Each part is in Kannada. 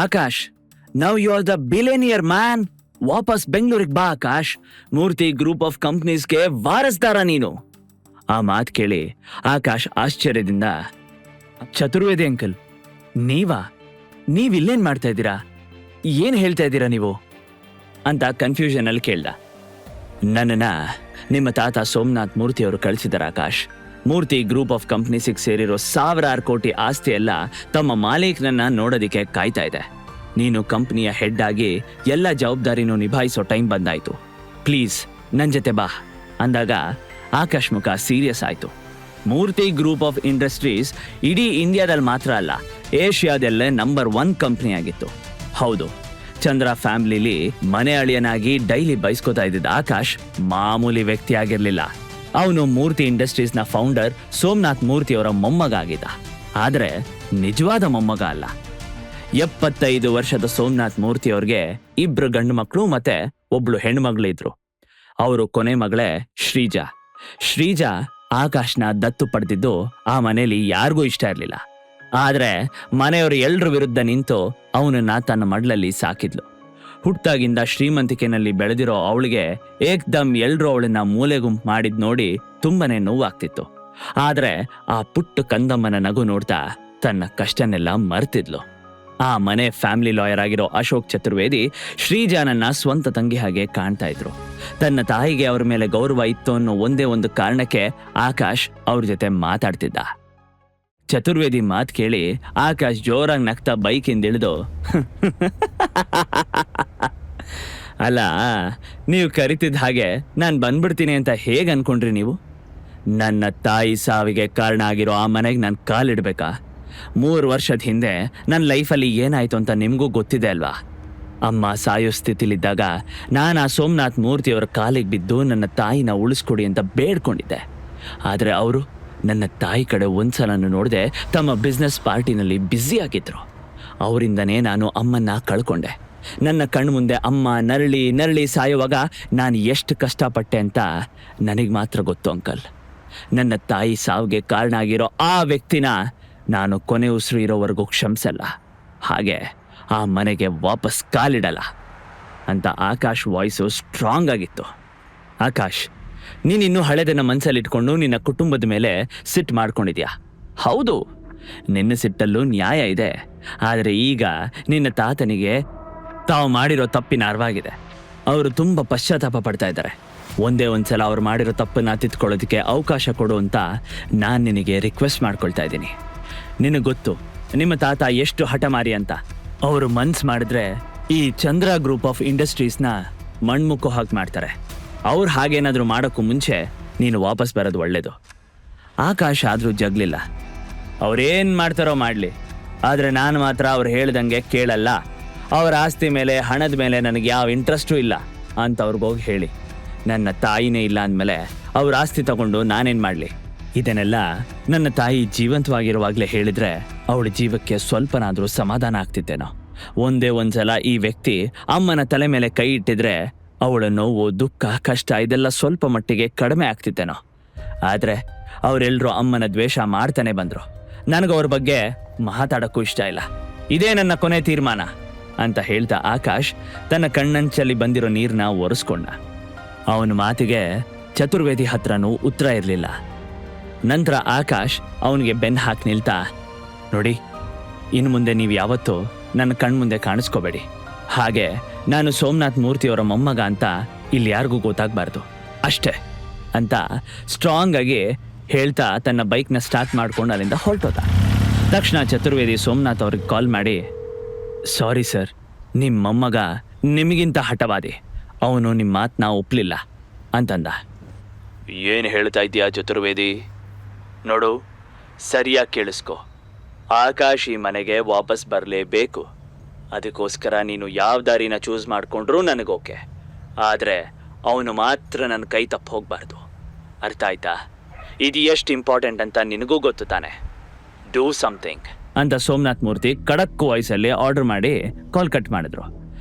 Akash, now you are the billionaire man. ವಾಪಸ್ ಬೆಂಗಳೂರಿಗೆ ಬಾ ಆಕಾಶ್. ಮೂರ್ತಿ ಗ್ರೂಪ್ ಆಫ್ ಕಂಪ್ನೀಸ್ಗೆ ವಾರಸ್ದಾರ ನೀನು. ಆ ಮಾತು ಕೇಳಿ ಆಕಾಶ್ ಆಶ್ಚರ್ಯದಿಂದ, ಚತುರ್ವೇದಿ ಅಂಕಲ್, ನೀವಿಲ್ಲೇನ್ ಮಾಡ್ತಾ ಇದ್ದೀರಾ? ಏನ್ ಹೇಳ್ತಾ ಇದ್ದೀರಾ ನೀವು ಅಂತ ಕನ್ಫ್ಯೂಷನ್ ಅಲ್ಲಿ ಕೇಳ್ದ. ನನ್ನನ್ನ ನಿಮ್ಮ ತಾತ ಸೋಮನಾಥ್ ಮೂರ್ತಿ ಅವರು ಕಳಿಸಿದಾರೆ ಆಕಾಶ್. ಮೂರ್ತಿ ಗ್ರೂಪ್ ಆಫ್ ಕಂಪ್ನೀಸಿಗೆ ಸೇರಿರೋ ಸಾವಿರಾರು ಕೋಟಿ ಆಸ್ತಿ ಎಲ್ಲ ತಮ್ಮ ಮಾಲೀಕನನ್ನ ನೋಡೋದಿಕ್ಕೆ ಕಾಯ್ತಾ ಇದೆ. ನೀನು ಕಂಪ್ನಿಯ ಹೆಡ್ ಆಗಿ ಎಲ್ಲ ಜವಾಬ್ದಾರಿನೂ ನಿಭಾಯಿಸೋ ಟೈಮ್ ಬಂದಾಯ್ತು. ಪ್ಲೀಸ್ ನನ್ನ ಜೊತೆ ಬಾ ಅಂದಾಗ ಆಕಾಶ್ ಮುಖ ಸೀರಿಯಸ್ ಆಯ್ತು. ಮೂರ್ತಿ ಗ್ರೂಪ್ ಆಫ್ ಇಂಡಸ್ಟ್ರೀಸ್ ಇಡೀ ಇಂಡಿಯಾದಲ್ಲಿ ಮಾತ್ರ ಅಲ್ಲ, ಏಷ್ಯಾದಲ್ಲೇ ನಂಬರ್ 1 ಕಂಪ್ನಿ ಆಗಿತ್ತು. ಹೌದು, ಚಂದ್ರ ಫ್ಯಾಮಿಲಿಲಿ ಮನೆ ಅಳಿಯನಾಗಿ ಡೈಲಿ ಬಯಸ್ಕೋತಾ ಇದ್ದಿದ್ದ ಆಕಾಶ್ ಮಾಮೂಲಿ ವ್ಯಕ್ತಿ ಆಗಿರ್ಲಿಲ್ಲ. ಅವನು ಮೂರ್ತಿ ಇಂಡಸ್ಟ್ರೀಸ್ನ ಫೌಂಡರ್ ಸೋಮನಾಥ್ ಮೂರ್ತಿ ಅವರ ಮೊಮ್ಮಗ ಆಗಿದ್ದ. ಆದ್ರೆ ನಿಜವಾದ ಮೊಮ್ಮಗ ಅಲ್ಲ. 75 ವರ್ಷದ ಸೋಮನಾಥ್ ಮೂರ್ತಿ ಅವ್ರಿಗೆ 2 ಗಂಡು ಮಕ್ಕಳು ಮತ್ತೆ ಒಬ್ಳು ಹೆಣ್ಮಗಳು ಇದ್ರು. ಅವರು ಕೊನೆ ಮಗಳೇ ಶ್ರೀಜಾ ಆಕಾಶ್ನ ದತ್ತು ಪಡೆದಿದ್ದು ಆ ಮನೇಲಿ ಯಾರಿಗೂ ಇಷ್ಟ ಇರಲಿಲ್ಲ. ಆದ್ರೆ ಮನೆಯವರು ಎಲ್ರ ವಿರುದ್ಧ ನಿಂತು ಅವನನ್ನ ತನ್ನ ಮಡ್ಲಲ್ಲಿ ಸಾಕಿದ್ಲು. ಹುಟ್ಟಾಗಿಂದ ಶ್ರೀಮಂತಿಕೆನಲ್ಲಿ ಬೆಳೆದಿರೋ ಅವಳಿಗೆ ಏಕ್ದಮ್ ಎಲ್ರು ಅವಳನ್ನ ಮೂಲೆ ಗುಂಪು ಮಾಡಿದ್ ನೋಡಿ ತುಂಬಾನೇ ನೋವಾಗ್ತಿತ್ತು. ಆದ್ರೆ ಆ ಪುಟ್ಟ ಕಂದಮ್ಮನ ನಗು ನೋಡ್ತಾ ತನ್ನ ಕಷ್ಟನೆಲ್ಲ ಮರ್ತಿದ್ಲು. ಆ ಮನೆ ಫ್ಯಾಮಿಲಿ ಲಾಯರ್ ಆಗಿರೋ ಅಶೋಕ್ ಚತುರ್ವೇದಿ ಶ್ರೀಜಾನನ್ನ ಸ್ವಂತ ತಂಗಿ ಹಾಗೆ ಕಾಣ್ತಾ ಇದ್ರು. ತನ್ನ ತಾಯಿಗೆ ಅವ್ರ ಮೇಲೆ ಗೌರವ ಇತ್ತು ಅನ್ನೋ ಒಂದೇ ಒಂದು ಕಾರಣಕ್ಕೆ ಆಕಾಶ್ ಅವ್ರ ಜೊತೆ ಮಾತಾಡ್ತಿದ್ದ. ಚತುರ್ವೇದಿ ಮಾತು ಕೇಳಿ ಆಕಾಶ್ ಜೋರಾಗಿ ನಗ್ತಾ ಬೈಕಿಂದ ಇಳಿದು, ಅಲ್ಲ, ನೀವು ಕರಿತಿದ್ದ ಹಾಗೆ ನಾನು ಬಂದ್ಬಿಡ್ತೀನಿ ಅಂತ ಹೇಗೆ ಅನ್ಕೊಂಡ್ರಿ ನೀವು? ನನ್ನ ತಾಯಿ ಸಾವಿಗೆ ಕಾರಣ ಆಗಿರೋ ಆ ಮನೆಗೆ ನಾನು ಕಾಲಿಡ್ಬೇಕಾ? 3 ವರ್ಷದ ಹಿಂದೆ ನನ್ನ ಲೈಫಲ್ಲಿ ಏನಾಯ್ತು ಅಂತ ನಿಮಗೂ ಗೊತ್ತಿದೆ ಅಲ್ವಾ? ಅಮ್ಮ ಸಾಯೋ ಸ್ಥಿತಿಲಿದ್ದಾಗ ನಾನು ಆ ಸೋಮನಾಥ್ ಮೂರ್ತಿಯವರ ಕಾಲಿಗೆ ಬಿದ್ದು ನನ್ನ ತಾಯಿನ ಉಳಿಸ್ಕೊಡಿ ಅಂತ ಬೇಡ್ಕೊಂಡಿದ್ದೆ. ಆದರೆ ಅವರು ನನ್ನ ತಾಯಿ ಕಡೆ ಒಂದ್ಸಲನೂ ನೋಡದೆ ತಮ್ಮ ಬಿಸ್ನೆಸ್ ಪಾರ್ಟಿನಲ್ಲಿ ಬ್ಯುಸಿ ಆಗಿದ್ರು. ಅವರಿಂದನೇ ನಾನು ಅಮ್ಮನ್ನ ಕಳ್ಕೊಂಡೆ. ನನ್ನ ಕಣ್ಣು ಮುಂದೆ ಅಮ್ಮ ನರಳಿ ಸಾಯುವಾಗ ನಾನು ಎಷ್ಟು ಕಷ್ಟಪಟ್ಟೆ ಅಂತ ನನಗೆ ಮಾತ್ರ ಗೊತ್ತು ಅಂಕಲ್. ನನ್ನ ತಾಯಿ ಸಾವಿಗೆ ಕಾರಣ ಆಗಿರೋ ಆ ವ್ಯಕ್ತಿನ ನಾನು ಕೊನೆ ಉಸಿರು ಇರೋವರೆಗೂ ಕ್ಷಮಿಸಲ್ಲ. ಹಾಗೆ ಆ ಮನೆಗೆ ವಾಪಸ್ ಕಾಲಿಡಲ್ಲ ಅಂತ ಆಕಾಶ್ ವಾಯ್ಸು ಸ್ಟ್ರಾಂಗ್ ಆಗಿತ್ತು. ಆಕಾಶ್, ನೀನಿನ್ನೂ ಹಳೆದನ್ನ ಮನಸ್ಸಲ್ಲಿಟ್ಕೊಂಡು ನಿನ್ನ ಕುಟುಂಬದ ಮೇಲೆ ಸಿಟ್ಟು ಮಾಡ್ಕೊಂಡಿದ್ಯಾ? ಹೌದು, ನಿನ್ನ ಸಿಟ್ಟಲ್ಲೂ ನ್ಯಾಯ ಇದೆ. ಆದರೆ ಈಗ ನಿನ್ನ ತಾತನಿಗೆ ತಾವು ಮಾಡಿರೋ ತಪ್ಪಿನ ಅರಿವಾಗಿದೆ. ಅವರು ತುಂಬ ಪಶ್ಚಾತ್ತಾಪ ಪಡ್ತಾ ಇದ್ದಾರೆ. ಒಂದೇ ಒಂದ್ಸಲ ಅವ್ರು ಮಾಡಿರೋ ತಪ್ಪನ್ನ ತಿದ್ಕೊಳ್ಳೋದಕ್ಕೆ ಅವಕಾಶ ಕೊಡು ಅಂತ ನಾನು ನಿನಗೆ ರಿಕ್ವೆಸ್ಟ್ ಮಾಡ್ಕೊಳ್ತಾ ಇದ್ದೀನಿ. ನಿನಗೆ ಗೊತ್ತು ನಿಮ್ಮ ತಾತ ಎಷ್ಟು ಹಠಮಾರಿ ಅಂತ. ಅವರು ಮನ್ಸು ಮಾಡಿದ್ರೆ ಈ ಚಂದ್ರ ಗ್ರೂಪ್ ಆಫ್ ಇಂಡಸ್ಟ್ರೀಸ್ನ ಮಣ್ಮುಕ್ಕೋ ಹಾಕಿ ಮಾಡ್ತಾರೆ. ಅವ್ರು ಹಾಗೇನಾದರೂ ಮಾಡೋಕ್ಕೂ ಮುಂಚೆ ನೀನು ವಾಪಸ್ ಬರೋದು ಒಳ್ಳೇದು. ಆಕಾಶ್ ಆದರೂ ಜಗ್ಲಿಲ್ಲ. ಅವ್ರೇನು ಮಾಡ್ತಾರೋ ಮಾಡಲಿ, ಆದರೆ ನಾನು ಮಾತ್ರ ಅವ್ರು ಹೇಳ್ದಂಗೆ ಕೇಳಲ್ಲ. ಅವ್ರ ಆಸ್ತಿ ಮೇಲೆ ಹಣದ ಮೇಲೆ ನನಗೆ ಯಾವ ಇಂಟ್ರೆಸ್ಟೂ ಇಲ್ಲ ಅಂತ ಅವ್ರಿಗೋಗಿ ಹೇಳಿ. ನನ್ನ ತಾಯಿನೇ ಇಲ್ಲ ಅಂದಮೇಲೆ ಅವ್ರ ಆಸ್ತಿ ತಗೊಂಡು ನಾನೇನು ಮಾಡಲಿ? ಇದನ್ನೆಲ್ಲ ನನ್ನ ತಾಯಿ ಜೀವಂತವಾಗಿರುವಾಗಲೇ ಹೇಳಿದರೆ ಅವಳ ಜೀವಕ್ಕೆ ಸ್ವಲ್ಪನಾದರೂ ಸಮಾಧಾನ ಆಗ್ತಿತ್ತೇನೋ. ಒಂದೇ ಒಂದ್ಸಲ ಈ ವ್ಯಕ್ತಿ ಅಮ್ಮನ ತಲೆ ಮೇಲೆ ಕೈ ಇಟ್ಟಿದ್ರೆ ಅವಳ ನೋವು, ದುಃಖ, ಕಷ್ಟ ಇದೆಲ್ಲ ಸ್ವಲ್ಪ ಮಟ್ಟಿಗೆ ಕಡಿಮೆ ಆಗ್ತಿತ್ತೇನೋ. ಆದರೆ ಅವರೆಲ್ಲರೂ ಅಮ್ಮನ ದ್ವೇಷ ಮಾಡ್ತಾನೆ ಬಂದರು. ನನಗವ್ರ ಬಗ್ಗೆ ಮಾತಾಡೋಕ್ಕೂ ಇಷ್ಟ ಇಲ್ಲ. ಇದೇ ನನ್ನ ಕೊನೆ ತೀರ್ಮಾನ ಅಂತ ಹೇಳ್ತಾ ಆಕಾಶ್ ತನ್ನ ಕಣ್ಣಂಚಲ್ಲಿ ಬಂದಿರೋ ನೀರನ್ನ ಒರೆಸ್ಕೊಂಡ. ಅವನ ಮಾತಿಗೆ ಚತುರ್ವೇದಿ ಹತ್ರನೂ ಉತ್ತರ ಇರಲಿಲ್ಲ. ನಂತರ ಆಕಾಶ್ ಅವನಿಗೆ ಬೆನ್ನು ಹಾಕಿ ನಿಲ್ತಾ, ನೋಡಿ, ಇನ್ನು ಮುಂದೆ ನೀವು ಯಾವತ್ತೂ ನನ್ನ ಕಣ್ಮುಂದೆ ಕಾಣಿಸ್ಕೋಬೇಡಿ. ಹಾಗೆ ನಾನು ಸೋಮನಾಥ್ ಮೂರ್ತಿಯವರ ಮೊಮ್ಮಗ ಅಂತ ಇಲ್ಲಿ ಯಾರಿಗೂ ಗೊತ್ತಾಗಬಾರ್ದು ಅಷ್ಟೇ ಅಂತ ಸ್ಟ್ರಾಂಗ್ ಆಗಿ ಹೇಳ್ತಾ ತನ್ನ ಬೈಕ್ನ ಸ್ಟಾರ್ಟ್ ಮಾಡ್ಕೊಂಡು ಅಲ್ಲಿಂದ ಹೊರಟೋದ. ತಕ್ಷಣ ಚತುರ್ವೇದಿ ಸೋಮನಾಥ್ ಅವ್ರಿಗೆ ಕಾಲ್ ಮಾಡಿ, ಸಾರಿ ಸರ್, ನಿಮ್ಮ ಮೊಮ್ಮಗ ನಿಮಗಿಂತ ಹಠವಾದಿ. ಅವನು ನಿಮ್ಮ ಮಾತನ್ನ ಒಪ್ಪಲಿಲ್ಲ ಅಂತಂದ. ಏನು ಹೇಳ್ತಾ ಇದೀಯಾ ಚತುರ್ವೇದಿ? ನೋಡು, ಸರಿಯಾಗಿ ಕೇಳಿಸ್ಕೊ. ಆಕಾಶ್ ಈ ಮನೆಗೆ ವಾಪಸ್ ಬರಲೇಬೇಕು. ಅದಕ್ಕೋಸ್ಕರ ನೀನು ಯಾವ ದಾರಿನ ಚೂಸ್ ಮಾಡಿಕೊಂಡ್ರೂ ನನಗೋಕೆ. ಆದರೆ ಅವನು ಮಾತ್ರ ನನ್ನ ಕೈ ತಪ್ಪು ಹೋಗಬಾರ್ದು. ಅರ್ಥ ಆಯ್ತಾ? ಇದು ಎಷ್ಟು ಇಂಪಾರ್ಟೆಂಟ್ ಅಂತ ನಿನಗೂ ಗೊತ್ತು ತಾನೆ. ಡೂ ಸಮಥಿಂಗ್ ಅಂತ ಸೋಮನಾಥ್ ಮೂರ್ತಿ ಖಡಕ್ ವಾಯ್ಸಲ್ಲಿ ಆರ್ಡರ್ ಮಾಡಿ ಕಾಲ್ ಕಟ್ ಮಾಡಿದ್ರು.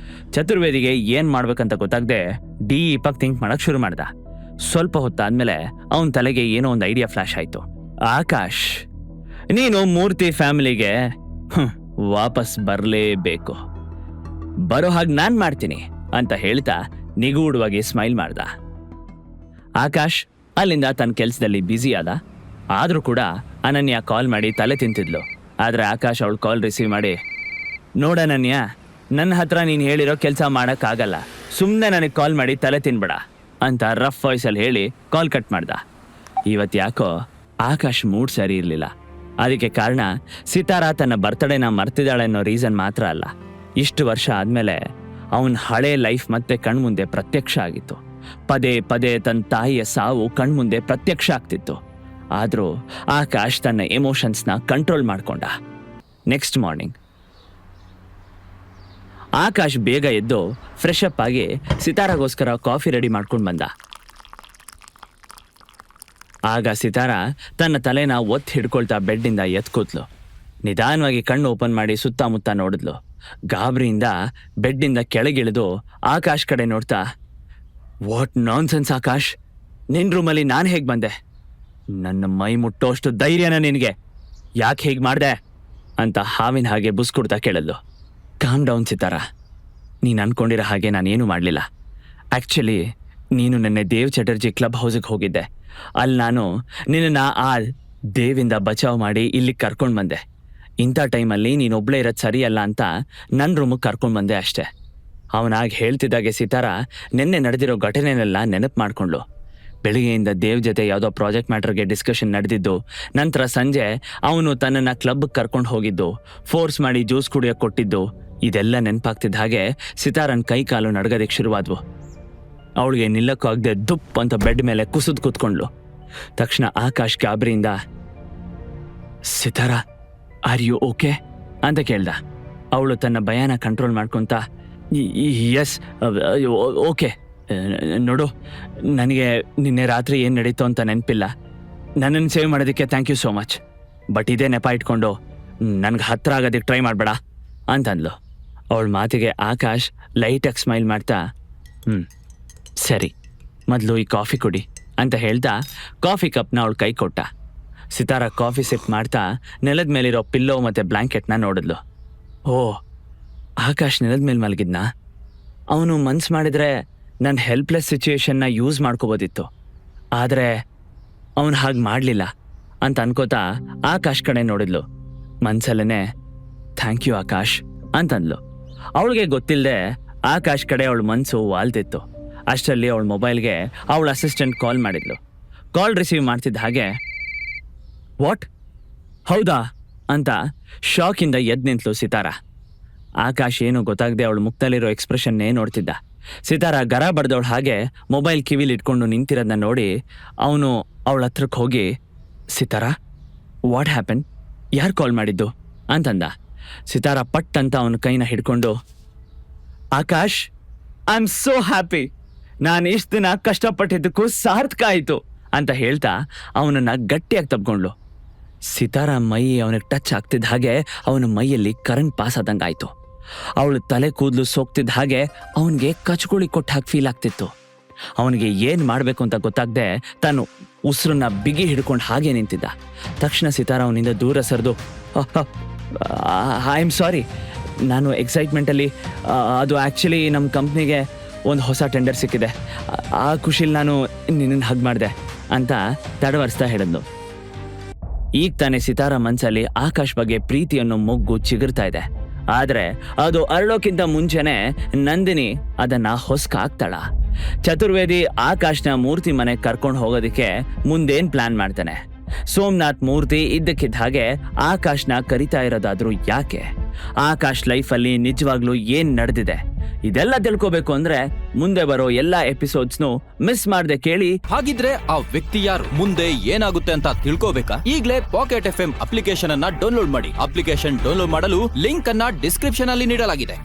ಚತುರ್ವೇದಿಗೆ ಏನು ಮಾಡ್ಬೇಕಂತ ಗೊತ್ತಾಗದೆ ಡೀಪಾಗಿ ಥಿಂಕ್ ಮಾಡೋಕ್ಕೆ ಶುರು ಮಾಡ್ದ. ಸ್ವಲ್ಪ ಹೊತ್ತಾದ್ಮೇಲೆ ಅವನ ತಲೆಗೆ ಏನೋ ಒಂದು ಐಡಿಯಾ ಫ್ಲಾಶ್ ಆಯಿತು. ಆಕಾಶ್, ನೀನು ಮೂರ್ತಿ ಫ್ಯಾಮಿಲಿಗೆ ವಾಪಸ್ ಬರಲೇಬೇಕು. ಬರೋ ಹಾಗೆ ನಾನು ಮಾಡ್ತೀನಿ ಅಂತ ಹೇಳ್ತಾ ನಿಗೂಢವಾಗಿ ಸ್ಮೈಲ್ ಮಾಡ್ದ. ಆಕಾಶ್ ಅಲ್ಲಿಂದ ತನ್ನ ಕೆಲಸದಲ್ಲಿ ಬ್ಯುಸಿ ಆದ. ಆದರೂ ಕೂಡ ಅನನ್ಯ ಕಾಲ್ ಮಾಡಿ ತಲೆ ತಿಂತಿದ್ಲು. ಆದರೆ ಆಕಾಶ್ ಅವಳು ಕಾಲ್ ರಿಸೀವ್ ಮಾಡಿ, ನೋಡನನ್ಯ, ನನ್ನ ಹತ್ರ ನೀನು ಹೇಳಿರೋ ಕೆಲಸ ಮಾಡೋಕ್ಕಾಗಲ್ಲ, ಸುಮ್ಮನೆ ನನಗೆ ಕಾಲ್ ಮಾಡಿ ತಲೆ ತಿನ್ಬೇಡ ಅಂತ ರಫ್ ವಾಯ್ಸಲ್ಲಿ ಹೇಳಿ ಕಾಲ್ ಕಟ್ ಮಾಡ್ದ. ಇವತ್ತು ಯಾಕೋ ಆಕಾಶ್ ಮೂಡ್ ಸರಿ ಇರಲಿಲ್ಲ. ಅದಕ್ಕೆ ಕಾರಣ ಸಿತಾರಾ ತನ್ನ ಬರ್ತ್ಡೇನ ಮರ್ತಿದ್ದಾಳೆ ಅನ್ನೋ ರೀಸನ್ ಮಾತ್ರ ಅಲ್ಲ, ಇಷ್ಟು ವರ್ಷ ಆದಮೇಲೆ ಅವನ ಹಳೆ ಲೈಫ್ ಮತ್ತೆ ಕಣ್ಮುಂದೆ ಪ್ರತ್ಯಕ್ಷ ಆಗಿತ್ತು. ಪದೇ ಪದೇ ತನ್ನ ತಾಯಿಯ ಸಾವು ಕಣ್ಮುಂದೆ ಪ್ರತ್ಯಕ್ಷ ಆಗ್ತಿತ್ತು. ಆದರೂ ಆಕಾಶ್ ತನ್ನ ಎಮೋಷನ್ಸ್ನ ಕಂಟ್ರೋಲ್ ಮಾಡ್ಕೊಂಡ. ನೆಕ್ಸ್ಟ್ ಮಾರ್ನಿಂಗ್ ಆಕಾಶ್ ಬೇಗ ಎದ್ದು ಫ್ರೆಶ್ ಅಪ್ ಆಗಿ ಸಿತಾರಾಗೋಸ್ಕರ ಕಾಫಿ ರೆಡಿ ಮಾಡ್ಕೊಂಡು ಬಂದ. ಆಗ ಸಿತಾರಾ ತನ್ನ ತಲೆನ ಒತ್ತಿ ಹಿಡ್ಕೊಳ್ತಾ ಬೆಡ್ಡಿಂದ ಎದ್ದು ಕೂತ್ಲು. ನಿಧಾನವಾಗಿ ಕಣ್ಣು ಓಪನ್ ಮಾಡಿ ಸುತ್ತಮುತ್ತ ನೋಡಿದ್ಲು. ಗಾಬರಿಯಿಂದ ಬೆಡ್ಡಿಂದ ಕೆಳಗಿಳಿದು ಆಕಾಶ್ ಕಡೆ ನೋಡ್ತಾ, ವಾಟ್ ನಾನ್ಸೆನ್ಸ್ ಆಕಾಶ್, ನಿನ್ನ ರೂಮಲ್ಲಿ ನಾನು ಹೇಗೆ ಬಂದೆ? ನನ್ನ ಮೈ ಮುಟ್ಟೋಷ್ಟು ಧೈರ್ಯನ ನಿನಗೆ? ಯಾಕೆ ಹೇಗೆ ಮಾಡಿದೆ ಅಂತ ಹಾವಿನ ಹಾಗೆ ಬುಸ್ಕುಡ್ತಾ ಕೇಳಲ್ಲು. ಕಾಮ್ ಡೌನ್ ಸಿತಾರಾ, ನೀನು ಅನ್ಕೊಂಡಿರೋ ಹಾಗೆ ನಾನೇನು ಮಾಡಲಿಲ್ಲ. ಆ್ಯಕ್ಚುಲಿ ನೀನು ನೆನ್ನೆ ದೇವ್ ಚಟರ್ಜಿ ಕ್ಲಬ್ ಹೌಸಿಗೆ ಹೋಗಿದ್ದೆ. ಅಲ್ಲಿ ನಾನು ನಿನ್ನನ್ನು ಆ ದೇವಿಂದ ಬಚಾವ್ ಮಾಡಿ ಇಲ್ಲಿಗೆ ಕರ್ಕೊಂಡು ಬಂದೆ. ಇಂಥ ಟೈಮಲ್ಲಿ ನೀನೊಬ್ಬಳೇ ಇರೋದು ಸರಿಯಲ್ಲ ಅಂತ ನನ್ನ ರೂಮಿಗೆ ಕರ್ಕೊಂಡು ಬಂದೆ ಅಷ್ಟೇ. ಅವನಾಗ ಹೇಳ್ತಿದ್ದಾಗೆ ಸಿತಾರಾ ನಿನ್ನೆ ನಡೆದಿರೋ ಘಟನೆನೆಲ್ಲ ನೆನಪು ಮಾಡಿಕೊಂಡ್ಳು. ಬೆಳಿಗ್ಗೆಯಿಂದ ದೇವ್ ಜೊತೆ ಯಾವುದೋ ಪ್ರಾಜೆಕ್ಟ್ ಮ್ಯಾಟ್ರಿಗೆ ಡಿಸ್ಕಷನ್ ನಡೆದಿದ್ದು, ನಂತರ ಸಂಜೆ ಅವನು ತನ್ನನ್ನು ಕ್ಲಬ್ಗೆ ಕರ್ಕೊಂಡು ಹೋಗಿದ್ದು, ಫೋರ್ಸ್ ಮಾಡಿ ಜ್ಯೂಸ್ ಕುಡಿಯೋಕೆ ಕೊಟ್ಟಿದ್ದು, ಇದೆಲ್ಲ ನೆನಪಾಗ್ತಿದ್ದ ಹಾಗೆ ಸಿತಾರನ್ ಕೈ ಕಾಲು ನಡ್ಗೋದಕ್ಕೆ ಶುರುವಾದ್ವು. ಅವಳಿಗೆ ನಿಲ್ಲಕ್ಕೂ ಆಗದೆ ದುಪ್ ಅಂತ ಬೆಡ್ ಮೇಲೆ ಕುಸಿದು ಕೂತ್ಕೊಂಡ್ಲು. ತಕ್ಷಣ ಆಕಾಶ್ ಗಾಬರಿಯಿಂದ, ಸಿತಾರಾ, ಆರ್ ಯು ಓಕೆ ಅಂತ ಕೇಳ್ದ. ಅವಳು ತನ್ನ ಭಯನ ಕಂಟ್ರೋಲ್ ಮಾಡ್ಕೊತ, ಎಸ್ ಓಕೆ, ನೋಡು, ನನಗೆ ನಿನ್ನೆ ರಾತ್ರಿ ಏನು ನಡೀತು ಅಂತ ನೆನಪಿಲ್ಲ. ನನ್ನನ್ನು ಸೇವ್ ಮಾಡೋದಕ್ಕೆ thank you so much. But ಇದೇ ನೆಪ ಇಟ್ಕೊಂಡು ನನಗೆ ಹತ್ರ ಆಗೋದಕ್ಕೆ ಟ್ರೈ ಮಾಡಬೇಡ ಅಂತಂದ್ಲು. ಅವಳ ಮಾತಿಗೆ ಆಕಾಶ್ ಲೈಟಾಗಿ ಸ್ಮೈಲ್ ಮಾಡ್ತಾ, ಸರಿ, ಮೊದಲು ಈ ಕಾಫಿ ಕುಡಿ ಅಂತ ಹೇಳ್ತಾ ಕಾಫಿ ಕಪ್ನ ಅವಳು ಕೈ ಕೊಟ್ಟ. ಸಿತಾರಾ ಕಾಫಿ ಸಿಪ್ ಮಾಡ್ತಾ ನೆಲದ ಮೇಲಿರೋ ಪಿಲ್ಲೋ ಮತ್ತು ಬ್ಲ್ಯಾಂಕೆಟ್ನ ನೋಡಿದ್ಲು. ಓ, ಆಕಾಶ್ ನೆಲದ ಮೇಲೆ ಮಲಗಿದ್ನಾ? ಅವನು ಮನ್ಸು ಮಾಡಿದ್ರೆ ನನ್ನ ಹೆಲ್ಪ್ಲೆಸ್ ಸಿಚುಯೇಷನ್ನ ಯೂಸ್ ಮಾಡ್ಕೋಬೋದಿತ್ತು. ಆದರೆ ಅವನು ಹಾಗೆ ಮಾಡಲಿಲ್ಲ ಅಂತ ಅನ್ಕೋತಾ ಆಕಾಶ್ ಕಡೆ ನೋಡಿದ್ಲು. ಮನ್ಸಲ್ಲೇ ಥ್ಯಾಂಕ್ ಯು ಆಕಾಶ್ ಅಂತಂದ್ಲು. ಅವಳಿಗೆ ಗೊತ್ತಿಲ್ಲದೆ ಆಕಾಶ್ ಕಡೆ ಅವಳ ಮನಸ್ಸು ವಾಲ್ತಿತ್ತು. ಅಷ್ಟರಲ್ಲಿ ಅವಳ ಮೊಬೈಲ್ಗೆ ಅವಳ ಅಸಿಸ್ಟೆಂಟ್ ಕಾಲ್ ಮಾಡಿದ್ಲು. ಕಾಲ್ ರಿಸೀವ್ ಮಾಡ್ತಿದ್ದ ಹಾಗೆ, ವಾಟ್, ಹೌದಾ ಅಂತ ಶಾಕಿಂದ ಎದ್ದು ನಿಂತಲು ಸಿತಾರಾ. ಆಕಾಶ್ ಏನು ಗೊತ್ತಾಗದೆ ಅವಳ ಮುಖದಲ್ಲಿರೋ ಎಕ್ಸ್ಪ್ರೆಷನ್ನೇ ನೋಡ್ತಿದ್ದ. ಸಿತಾರಾ ಗರ ಬಡ್ದವಳು ಹಾಗೆ ಮೊಬೈಲ್ ಕಿವಿಲಿ ಇಟ್ಕೊಂಡು ನಿಂತಿರೋದನ್ನ ನೋಡಿ ಅವನು ಅವಳ ಹತ್ರಕ್ಕೆ ಹೋಗಿ, ಸಿತಾರಾ, ವಾಟ್ ಹ್ಯಾಪನ್, ಯಾರು ಕಾಲ್ ಮಾಡಿದ್ದು ಅಂತಂದ. ಸಿತಾರಾ ಪಟ್ ಅಂತ ಅವನ ಕೈನ ಹಿಡ್ಕೊಂಡು, Akash, I am so happy, ನಾನು ಇಷ್ಟು ದಿನ ಕಷ್ಟಪಟ್ಟಿದ್ದಕ್ಕೂ ಸಾರ್ಥಕ ಆಯಿತು ಅಂತ ಹೇಳ್ತಾ ಅವನನ್ನು ಗಟ್ಟಿಯಾಗಿ ತಬ್ಕೊಂಡ್ಲು. ಸಿತಾರಾ ಮೈ ಅವನಿಗೆ ಟಚ್ ಆಗ್ತಿದ್ದ ಹಾಗೆ ಅವನ ಮೈಯಲ್ಲಿ ಕರೆಂಟ್ ಪಾಸ್ ಆದಂಗೆ ಆಯಿತು. ಅವಳು ತಲೆ ಕೂದಲು ಸೋಕ್ತಿದ್ದ ಹಾಗೆ ಅವನಿಗೆ ಕಚ್ಗುಳಿ ಕೊಟ್ಟ ಹಾಗೆ ಫೀಲ್ ಆಗ್ತಿತ್ತು. ಅವನಿಗೆ ಏನು ಮಾಡಬೇಕು ಅಂತ ಗೊತ್ತಾಗದೆ ತಾನು ಉಸಿರನ್ನ ಬಿಗಿ ಹಿಡ್ಕೊಂಡು ಹಾಗೆ ನಿಂತಿದ್ದ. ತಕ್ಷಣ ಸಿತಾರಾ ಅವನಿಂದ ದೂರ ಸರಿದು, ಐ ಆಮ್ ಸಾರಿ, ನಾನು ಎಕ್ಸೈಟ್ಮೆಂಟಲ್ಲಿ, ಅದು ಆ್ಯಕ್ಚುಲಿ ನಮ್ಮ ಕಂಪ್ನಿಗೆ ಒಂದು ಹೊಸ ಟೆಂಡರ್ ಸಿಕ್ಕಿದೆ, ಆ ಖುಷಿಲಿ ನಾನು ನಿನ್ನನ್ನು ಹಗ್ ಮಾಡಿದೆ ಅಂತ ತಡವರಿಸ್ತಾ ಹೇಳಿದ್ಲು. ಈಗ ತಾನೇ ಸಿತಾರಾ ಮನಸ್ಸಲ್ಲಿ ಆಕಾಶ್ ಬಗ್ಗೆ ಪ್ರೀತಿಯನ್ನು ಮೊಗ್ಗು ಚಿಗುರ್ತಾ ಇದೆ. ಆದರೆ ಅದು ಅರಳೋಕ್ಕಿಂತ ಮುಂಚೆನೆ ನಂದಿನಿ ಅದನ್ನ ಹೊಸ್ಕಾಗ್ತಾಳ. ಚತುರ್ವೇದಿ ಆಕಾಶ್ನ ಮೂರ್ತಿ ಮನೆಗೆ ಕರ್ಕೊಂಡು ಹೋಗೋದಕ್ಕೆ ಮುಂದೇನ್ ಪ್ಲಾನ್ ಮಾಡ್ತಾನೆ. ಸೋಮನಾಥ್ ಮೂರ್ತಿ ಇದ್ದಕ್ಕಿದ್ದ ಹಾಗೆ ಆಕಾಶ್ನ ಕರಿತಾ ಇರೋದಾದ್ರೂ ಯಾಕೆ? ಆಕಾಶ್ ಲೈಫಲ್ಲಿ ನಿಜವಾಗ್ಲೂ ಏನ್ ನಡೆದಿದೆ? ಇದೆಲ್ಲ ತಿಳ್ಕೋಬೇಕು ಅಂದ್ರೆ ಮುಂದೆ ಬರೋ ಎಲ್ಲಾ ಎಪಿಸೋಡ್ಸ್ನು ಮಿಸ್ ಮಾಡದೆ ಕೇಳಿ. ಹಾಗಿದ್ರೆ ಆ ವ್ಯಕ್ತಿ ಯಾರು, ಮುಂದೆ ಏನಾಗುತ್ತೆ ಅಂತ ತಿಳ್ಕೋಬೇಕಾ? ಈಗಲೇ ಪಾಕೆಟ್ FM ಅಪ್ಲಿಕೇಶನ್ ಅನ್ನ ಡೌನ್ಲೋಡ್ ಮಾಡಿ. ಅಪ್ಲಿಕೇಶನ್ ಡೌನ್ಲೋಡ್ ಮಾಡಲು ಲಿಂಕ್ ಅನ್ನ ಡಿಸ್ಕ್ರಿಪ್ಷನ್ ಅಲ್ಲಿ ನೀಡಲಾಗಿದೆ.